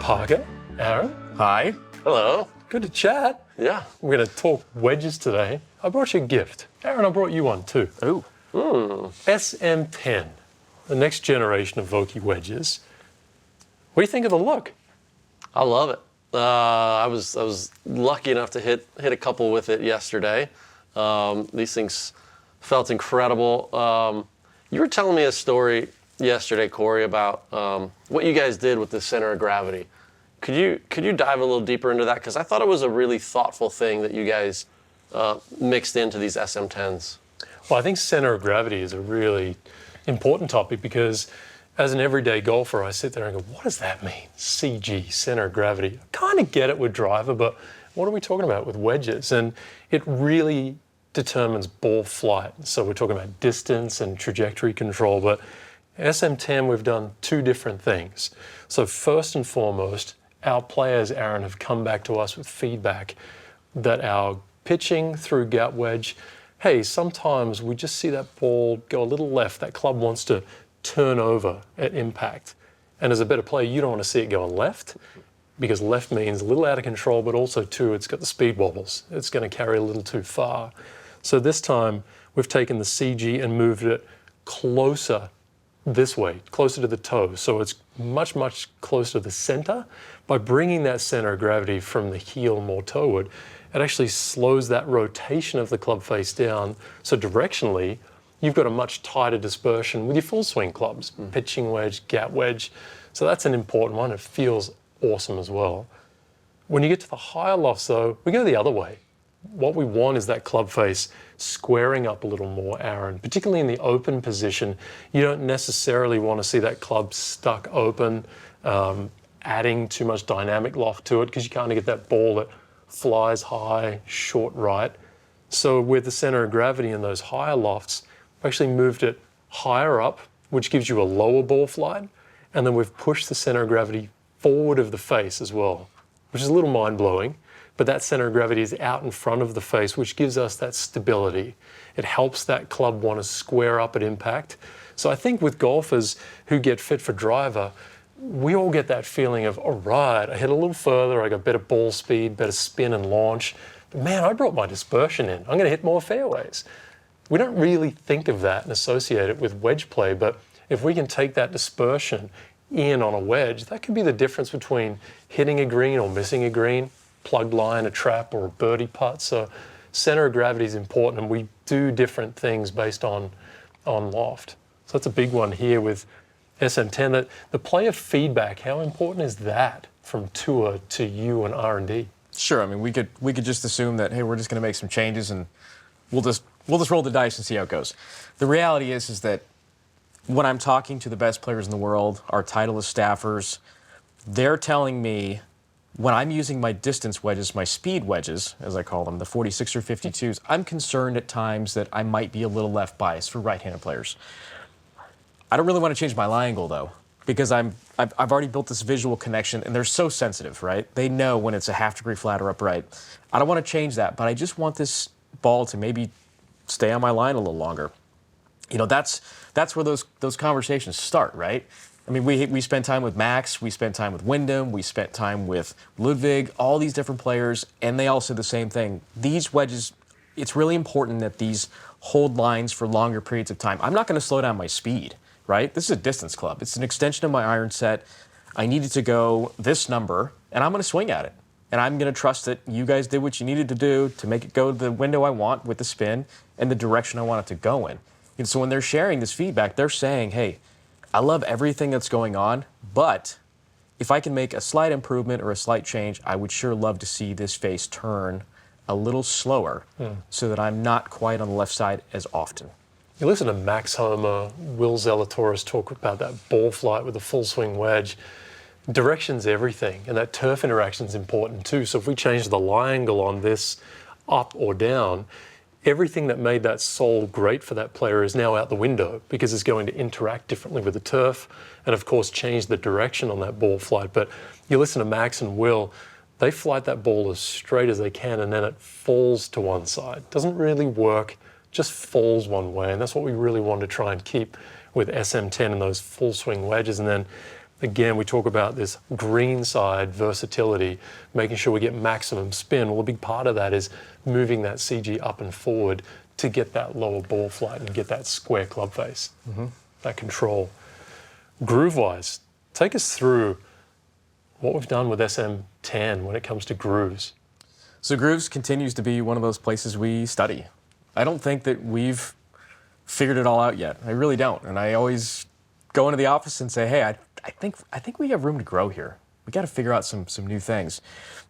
Parker, Aaron. Hi. Hello. Good to chat. Yeah. We're going to talk wedges today. I brought you a gift. Aaron, I brought you one too. Ooh. SM10, the next generation of Vokey wedges. What do you think of the look? I love it. I was lucky enough to hit a couple with it yesterday. These things felt incredible. You were telling me a story yesterday, Corey, about what you guys did with the center of gravity. Could you dive a little deeper into that? Because I thought it was a really thoughtful thing that you guys mixed into these SM10s. Well, I think center of gravity is a really important topic because as an everyday golfer, I sit there and go, what does that mean? CG, center of gravity. I kind of get it with driver, but what are we talking about with wedges? And it really determines ball flight. So we're talking about distance and trajectory control, but SM10, we've done two different things. So first and foremost, our players, Aaron, have come back to us with feedback that our pitching through gap wedge, hey, sometimes we just see that ball go a little left. That club wants to turn over at impact. And as a better player, you don't want to see it going left because left means a little out of control, but also too, it's got the speed wobbles. It's going to carry a little too far. So this time we've taken the CG and moved it closer this way, closer to the toe. So it's much, much closer to the center. By bringing that center of gravity from the heel more toeward, it actually slows that rotation of the club face down. So directionally, you've got a much tighter dispersion with your full swing clubs, pitching wedge, gap wedge. So that's an important one. It feels awesome as well. When you get to the higher lofts though, we go the other way. What we want is that club face squaring up a little more, Aaron, particularly in the open position. You don't necessarily want to see that club stuck open, adding too much dynamic loft to it because you kind of get that ball that flies high, short right. So with the center of gravity in those higher lofts, we actually moved it higher up, which gives you a lower ball flight. And then we've pushed the center of gravity forward of the face as well, which is a little mind-blowing. But that center of gravity is out in front of the face, which gives us that stability. It helps that club want to square up at impact. So I think with golfers who get fit for driver, we all get that feeling of, all right, I hit a little further, I got better ball speed, better spin and launch. But man, I brought my dispersion in. I'm going to hit more fairways. We don't really think of that and associate it with wedge play, but if we can take that dispersion in on a wedge, that could be the difference between hitting a green or missing a green, plugged line, a trap, or a birdie putt. So center of gravity is important, and we do different things based on loft. So that's a big one here with SM10. That the player feedback, how important is that from tour to you and R&D? Sure. I mean, we could just assume that, hey, we're just going to make some changes and we'll just roll the dice and see how it goes. The reality is that when I'm talking to the best players in the world, our Titleist staffers, they're telling me when I'm using my distance wedges, my speed wedges, as I call them, the 46 or 52s, I'm concerned at times that I might be a little left biased for right-handed players. I don't really want to change my lie angle, though, because I've already built this visual connection, and they're so sensitive, right? They know when it's a half-degree flat or upright. I don't want to change that, but I just want this ball to maybe stay on my line a little longer. You know, that's where those conversations start, right? I mean, we spent time with Max, we spent time with Wyndham, we spent time with Ludwig, all these different players, and they all said the same thing. These wedges, it's really important that these hold lines for longer periods of time. I'm not going to slow down my speed, right? This is a distance club. It's an extension of my iron set. I needed to go this number, and I'm going to swing at it. And I'm going to trust that you guys did what you needed to do to make it go to the window I want with the spin and the direction I want it to go in. And so when they're sharing this feedback, they're saying, hey, I love everything that's going on, but if I can make a slight improvement or a slight change, I would sure love to see this face turn a little slower so that I'm not quite on the left side as often. You listen to Max Homer, Will Zalatoris talk about that ball flight with a full swing wedge. Direction's everything, and that turf interaction's important too. So if we change the lie angle on this up or down, everything that made that sole great for that player is now out the window because it's going to interact differently with the turf and, of course, change the direction on that ball flight. But you listen to Max and Will, they flight that ball as straight as they can and then it falls to one side. Doesn't really work, just falls one way. And that's what we really want to try and keep with SM10 and those full swing wedges. And then Again, we talk about this green side versatility, making sure we get maximum spin. Well, a big part of that is moving that CG up and forward to get that lower ball flight and get that square club face, that control. Groove-wise, take us through what we've done with SM10 when it comes to grooves. So grooves continues to be one of those places we study. I don't think that we've figured it all out yet. I really don't. And I always go into the office and say, hey, I think we have room to grow here. We got to figure out some new things.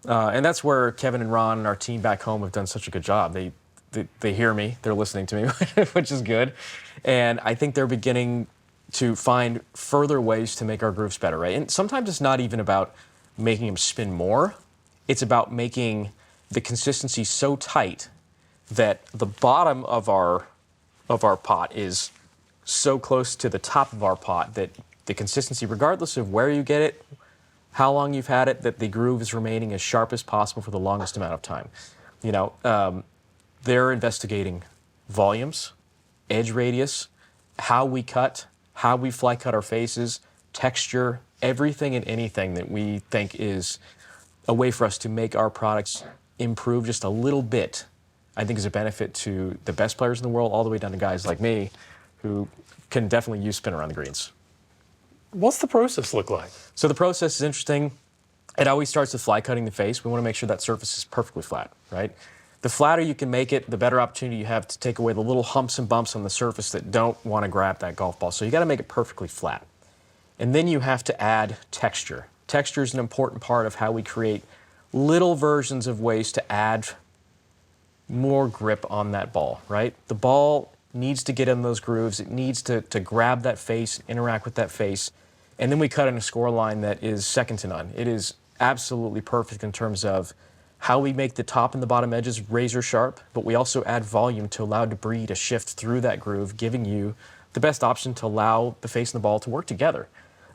And that's where Kevin and Ron and our team back home have done such a good job. They hear me, they're listening to me, which is good. And I think they're beginning to find further ways to make our grooves better, right? And sometimes it's not even about making them spin more. It's about making the consistency so tight that the bottom of our pot is so close to the top of our pot that the consistency, regardless of where you get it, how long you've had it, that the groove is remaining as sharp as possible for the longest amount of time. You know, they're investigating volumes, edge radius, how we cut, how we fly cut our faces, texture, everything and anything that we think is a way for us to make our products improve just a little bit, I think is a benefit to the best players in the world, all the way down to guys like me who can definitely use spin around the greens. What's the process look like? So the process is interesting. It always starts with fly cutting the face. We want to make sure that surface is perfectly flat, right? The flatter you can make it, the better opportunity you have to take away the little humps and bumps on the surface that don't want to grab that golf ball. So you got to make it perfectly flat. And then you have to add texture. Texture is an important part of how we create little versions of ways to add more grip on that ball, right? The ball needs to get in those grooves. It needs to grab that face, interact with that face. And then we cut in a score line that is second to none. It is absolutely perfect in terms of how we make the top and the bottom edges razor sharp, but we also add volume to allow debris to shift through that groove, giving you the best option to allow the face and the ball to work together.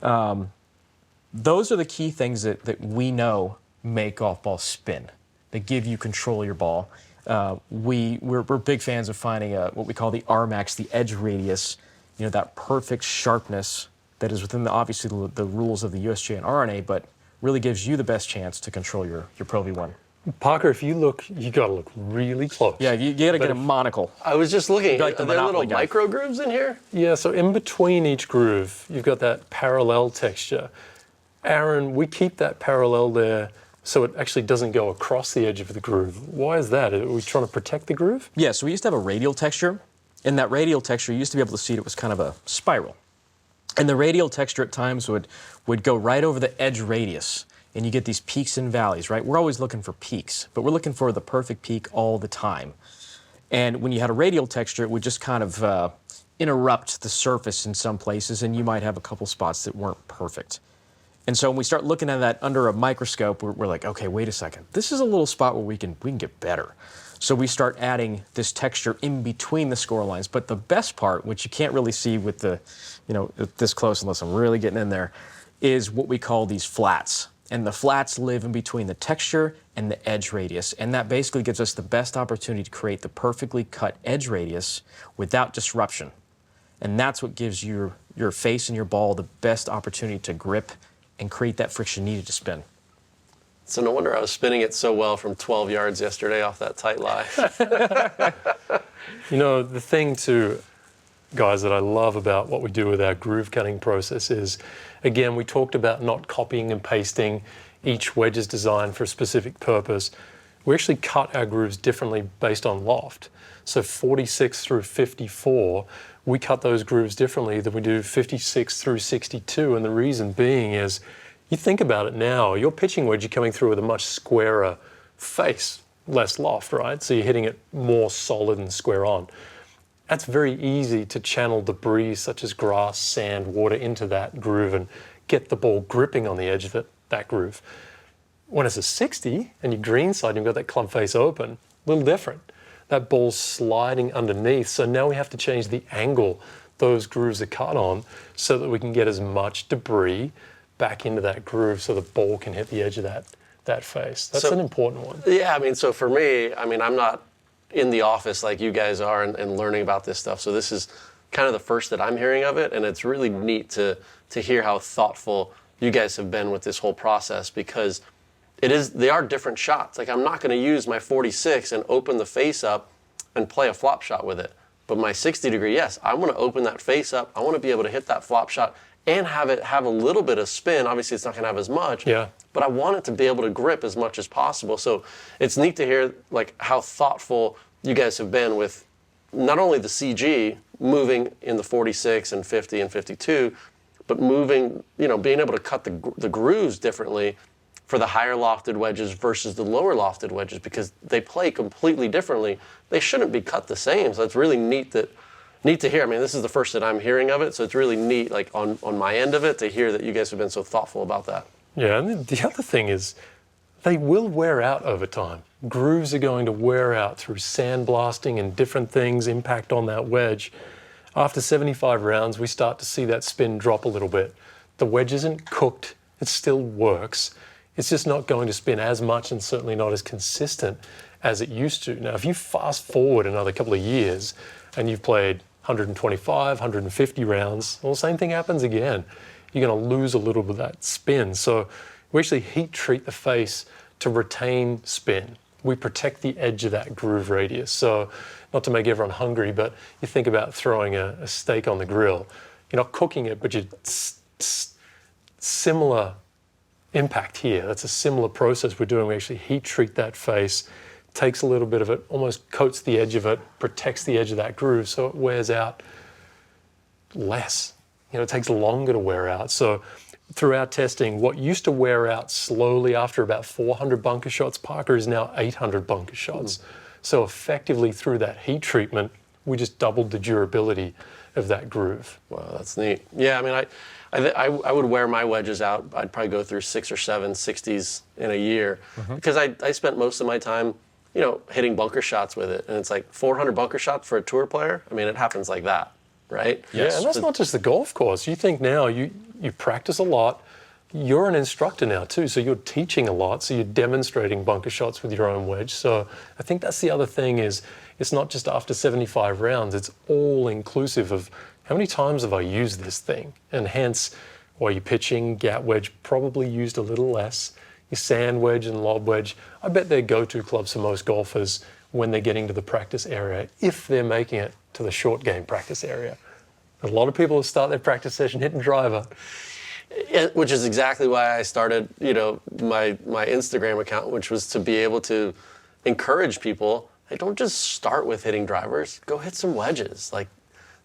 Those are the key things that we know make golf balls spin. They give you control of your ball. We're big fans of finding what we call the RMAX, the edge radius, you know, that perfect sharpness that is within obviously the rules of the USGA and RNA, but really gives you the best chance to control your Pro V1. Parker, if you look, you got to look really close. Yeah, you got to get a monocle. I was just looking. Like the are there little Monopoly guy. micro grooves in here? Yeah, so in between each groove, you've got that parallel texture. Aaron, we keep that parallel there so it actually doesn't go across the edge of the groove. Why is that? Are we trying to protect the groove? Yeah, so we used to have a radial texture. And that radial texture, you used to be able to see it was kind of a spiral. And the radial texture at times would go right over the edge radius. And you get these peaks and valleys, right? We're always looking for peaks, but we're looking for the perfect peak all the time. And when you had a radial texture, it would just kind of interrupt the surface in some places, and you might have a couple spots that weren't perfect. And so when we start looking at that under a microscope, we're like, okay, wait a second. This is a little spot where we can get better. So we start adding this texture in between the score lines. But the best part, which you can't really see with the, this close unless I'm really getting in there, is what we call these flats. And the flats live in between the texture and the edge radius. And that basically gives us the best opportunity to create the perfectly cut edge radius without disruption. And that's what gives your face and your ball the best opportunity to grip and create that friction needed to spin. So no wonder I was spinning it so well from 12 yards yesterday off that tight lie. You know, the thing too, guys, that I love about what we do with our groove cutting process is, again, we talked about not copying and pasting. Each wedge is designed for a specific purpose. We actually cut our grooves differently based on loft. So 46 through 54, we cut those grooves differently than we do 56 through 62. And the reason being is, you think about it now, your pitching wedge, you're coming through with a much squarer face, less loft, right? So you're hitting it more solid and square on. That's very easy to channel debris such as grass, sand, water into that groove and get the ball gripping on the edge of that groove. When it's a 60 and you're greenside and you've got that club face open, a little different. That ball's sliding underneath, so now we have to change the angle those grooves are cut on so that we can get as much debris back into that groove so the ball can hit the edge of that face. That's an important one. Yeah, I mean, so for me, I'm not in the office like you guys are and learning about this stuff. So this is kind of the first that I'm hearing of it, and it's really neat to hear how thoughtful you guys have been with this whole process, because they are different shots. Like, I'm not going to use my 46 and open the face up and play a flop shot with it. But my 60 degree, yes, I want to open that face up. I want to be able to hit that flop shot and have it have a little bit of spin. Obviously, it's not going to have as much, but I want it to be able to grip as much as possible. So it's neat to hear like how thoughtful you guys have been with not only the CG moving in the 46 and 50 and 52, but moving, being able to cut the grooves differently for the higher lofted wedges versus the lower lofted wedges, because they play completely differently. They shouldn't be cut the same. So it's really neat to hear. I mean, this is the first that I'm hearing of it, so it's really neat, like on my end of it, to hear that you guys have been so thoughtful about that. Yeah, and the other thing is they will wear out over time. Grooves are going to wear out through sandblasting and different things impact on that wedge. After 75 rounds, we start to see that spin drop a little bit. The wedge isn't cooked, it still works. It's just not going to spin as much and certainly not as consistent as it used to. Now, if you fast forward another couple of years and you've played 125, 150 rounds, well, the same thing happens again. You're going to lose a little bit of that spin. So we actually heat treat the face to retain spin. We protect the edge of that groove radius. So not to make everyone hungry, but you think about throwing a steak on the grill. You're not cooking it, but you're similar impact here. That's a similar process we're doing. We actually heat treat that face, takes a little bit of it, almost coats the edge of it, protects the edge of that groove so it wears out less. It takes longer to wear out. So through our testing, what used to wear out slowly after about 400 bunker shots, Parker, is now 800 bunker shots. So effectively through that heat treatment, we just doubled the durability of that groove. Wow, that's neat. Yeah, I mean, I would wear my wedges out. I'd probably go through 6 or 7 60s in a year, because I spent most of my time, hitting bunker shots with it. And it's like 400 bunker shots for a tour player. I mean, it happens like that, right? Yes. Yeah, and that's not just the golf course. You think now you practice a lot. You're an instructor now too, so you're teaching a lot. So you're demonstrating bunker shots with your own wedge. So I think that's the other thing is it's not just after 75 rounds. It's all inclusive of how many times have I used this thing? And hence, while you're pitching, gap wedge probably used a little less. Your sand wedge and lob wedge, I bet they're go-to clubs for most golfers when they're getting to the practice area, if they're making it to the short game practice area. A lot of people start their practice session hitting driver. Which is exactly why I started, my Instagram account, which was to be able to encourage people, hey, don't just start with hitting drivers, go hit some wedges. Like,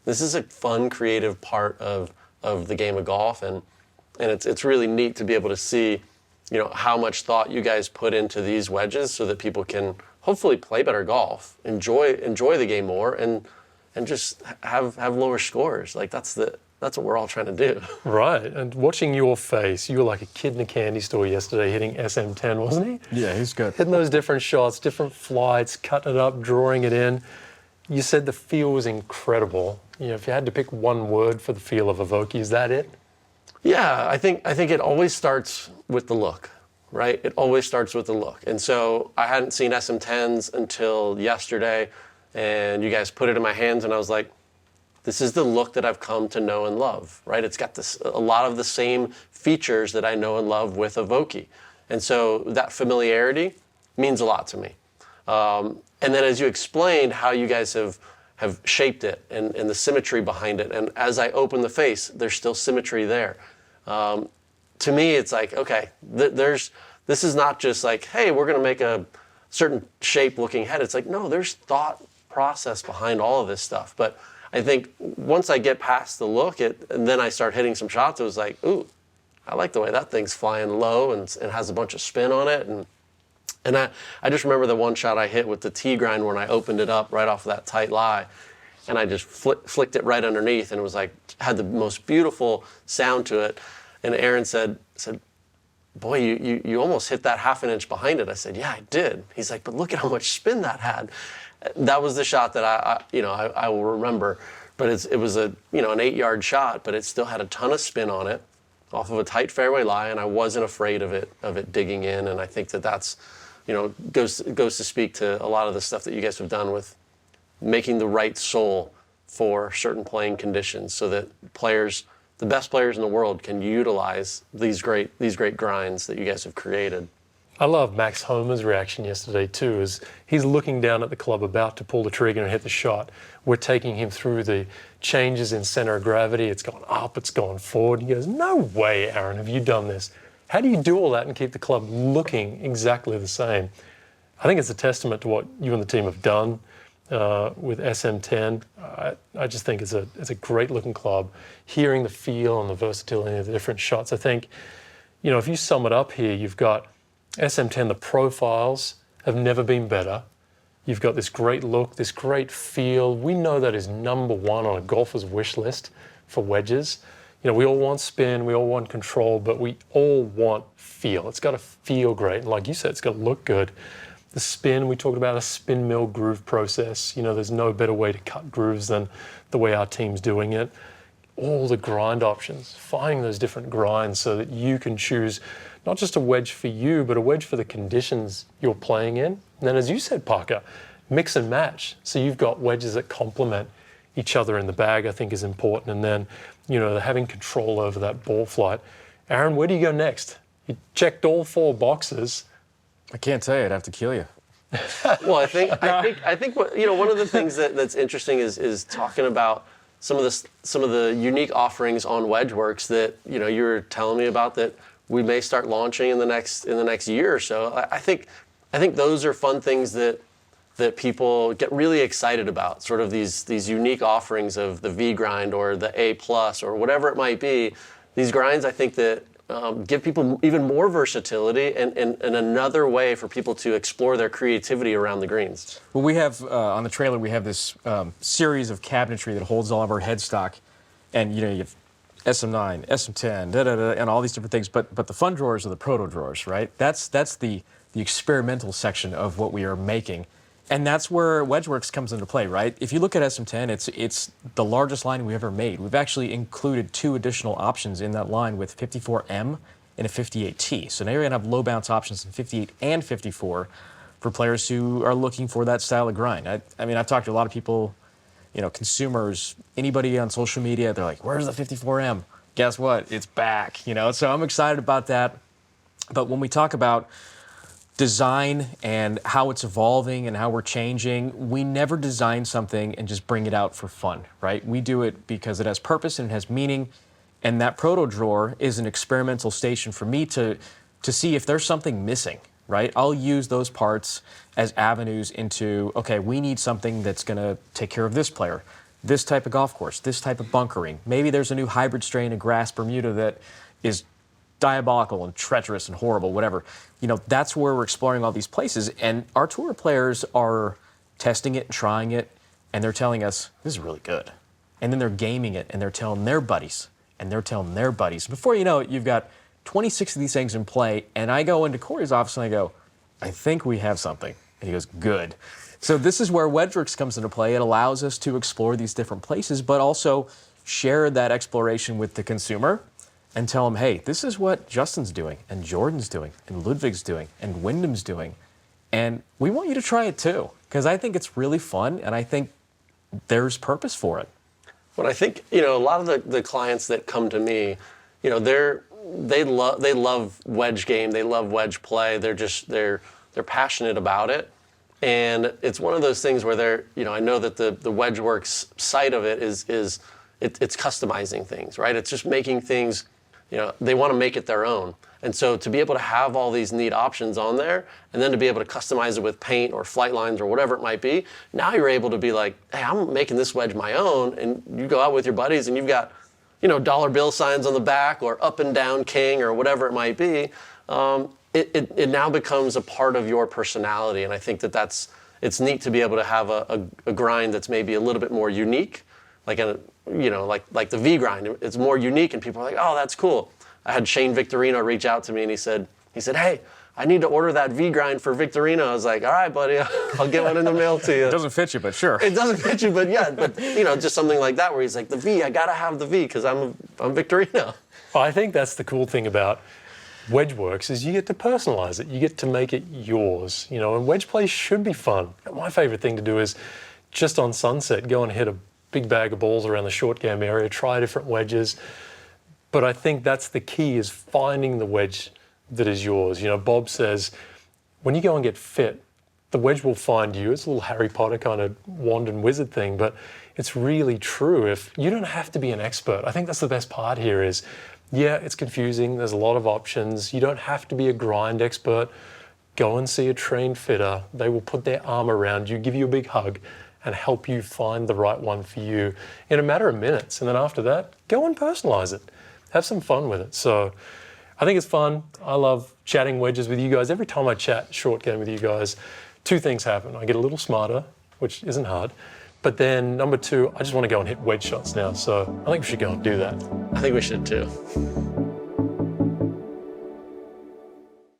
this is a fun, creative part of the game of golf, and it's really neat to be able to see, how much thought you guys put into these wedges so that people can hopefully play better golf, enjoy the game more, and just have lower scores. Like, that's what we're all trying to do. Right, and watching your face, you were like a kid in a candy store yesterday hitting SM10, wasn't he? Yeah, he's good. Hitting those different shots, different flights, cutting it up, drawing it in. You said the feel was incredible. If you had to pick one word for the feel of a Vokey, is that it? Yeah, I think it always starts with the look, right? It always starts with the look. And so I hadn't seen SM10s until yesterday, and you guys put it in my hands, and I was like, this is the look that I've come to know and love, right? It's got a lot of the same features that I know and love with a Vokey. And so that familiarity means a lot to me. And then as you explained how you guys have shaped it and the symmetry behind it, and as I open the face, there's still symmetry there. To me, it's like, okay, this is not just like, hey, we're going to make a certain shape looking head. It's like, no, there's thought process behind all of this stuff. But I think once I get past the look, and then I start hitting some shots, it was like, ooh, I like the way that thing's flying low and has a bunch of spin on it. And I just remember the one shot I hit with the tee grind when I opened it up right off of that tight lie, and I just flicked it right underneath, and it was like, had the most beautiful sound to it. And Aaron said, boy, you almost hit that half an inch behind it. I said, yeah, I did. He's like, but look at how much spin that had. That was the shot that I will remember. But it was an 8-yard shot, but it still had a ton of spin on it off of a tight fairway lie, and I wasn't afraid of it digging in. And I think that's goes to speak to a lot of the stuff that you guys have done with making the right sole for certain playing conditions, so that players the best players in the world can utilize these great grinds that you guys have created. I love Max Homer's reaction yesterday too, as he's looking down at the club about to pull the trigger and hit the shot. We're taking him through the changes in center of gravity. It's gone up, it's gone forward. He goes, no way, Aaron, have you done this? How do you do all that and keep the club looking exactly the same? I think it's a testament to what you and the team have done with SM10. I just think it's a great looking club. Hearing the feel and the versatility of the different shots, I think, you know, if you sum it up here, you've got SM10, the profiles have never been better. You've got this great look, this great feel. We know that is number one on a golfer's wish list for wedges. You know, we all want spin, we all want control, but we all want feel. It's got to feel great. And like you said, it's got to look good. The spin, we talked about a spin mill groove process. You know, there's no better way to cut grooves than the way our team's doing it. All the grind options, finding those different grinds so that you can choose not just a wedge for you, but a wedge for the conditions you're playing in. And then, as you said, Parker, mix and match. So you've got wedges that complement each other in the bag, I think is important. And then, you know, having control over that ball flight. Aaron, where do you go next? You checked all 4 boxes. I can't tell you. I'd have to kill you. Well, I think what, you know, one of the things that's interesting is talking about some of the unique offerings on Wedge Works that, you know, you were telling me about that we may start launching in the next year or so. I think those are fun things that people get really excited about. Sort of these unique offerings of the V grind or the A plus or whatever it might be. These grinds, I think that give people even more versatility and another way for people to explore their creativity around the greens. Well, we have on the trailer we have this series of cabinetry that holds all of our headstock, and you know you have SM9, SM10, and all these different things. But the fun drawers are the Proto Drawers, right? That's the experimental section of what we are making, and that's where Wedge Works comes into play, right? If you look at SM10, it's the largest line we've ever made. We've actually included 2 additional options in that line with 54M and a 58T. So now you're gonna have low bounce options in 58 and 54 for players who are looking for that style of grind. I mean, I've talked to a lot of people, you know, consumers, anybody on social media, they're like, where's the 54M? Guess what? It's back, you know? So I'm excited about that. But when we talk about design and how it's evolving and how we're changing, we never design something and just bring it out for fun, right? We do it because it has purpose and it has meaning. And that Proto Drawer is an experimental station for me to see if there's something missing, right? I'll use those parts as avenues into, okay, we need something that's gonna take care of this player, this type of golf course, this type of bunkering. Maybe there's a new hybrid strain of grass Bermuda that is diabolical and treacherous and horrible, whatever. You know, that's where we're exploring all these places. And our tour players are testing it and trying it, and they're telling us, this is really good. And then they're gaming it, and they're telling their buddies, and they're telling their buddies. Before you know it, you've got 26 of these things in play, and I go into Corey's office and I go, I think we have something. And he goes, good. So this is where Wedge Works comes into play. It allows us to explore these different places, but also share that exploration with the consumer and tell them, hey, this is what Justin's doing, and Jordan's doing, and Ludwig's doing, and Wyndham's doing. And we want you to try it too, because I think it's really fun, and I think there's purpose for it. But I think, you know, a lot of the clients that come to me, you know, they love wedge game, they love wedge play, they're passionate about it. And it's one of those things where they're, you know, I know that the Wedge Works side of it is it's customizing things, right? It's just making things, you know, they want to make it their own. And so to be able to have all these neat options on there and then to be able to customize it with paint or flight lines or whatever it might be, now you're able to be like, hey, I'm making this wedge my own. And you go out with your buddies and you've got, you know, dollar bill signs on the back or up and down king or whatever it might be. It now becomes a part of your personality. And I think it's neat to be able to have a grind that's maybe a little bit more unique, like like the V grind. It's more unique and people are like, oh, that's cool. I had Shane Victorino reach out to me and he said, hey, I need to order that V grind for Victorino. I was like, all right, buddy, I'll get one in the mail to you. It doesn't fit you, but sure. It doesn't fit you, but yeah, but you know, just something like that where he's like, the V, I gotta have the V because I'm Victorino. Well, I think that's the cool thing about Wedge Works is you get to personalize it. You get to make it yours, you know, and wedge play should be fun. My favorite thing to do is just on sunset, go and hit a big bag of balls around the short game area, try different wedges, But I think that's the key, is finding the wedge that is yours. You know, Bob says, when you go and get fit, the wedge will find you. It's a little Harry Potter kind of wand and wizard thing, but it's really true. If you don't have to be an expert. I think that's the best part here is, yeah, it's confusing. There's a lot of options. You don't have to be a grind expert. Go and see a trained fitter. They will put their arm around you, give you a big hug, and help you find the right one for you in a matter of minutes. And then after that, go and personalize it. Have some fun with it. So I think it's fun. I love chatting wedges with you guys. Every time I chat short game with you guys, two things happen. I get a little smarter, which isn't hard. But then number two, I just want to go and hit wedge shots now. So I think we should go and do that. I think we should too.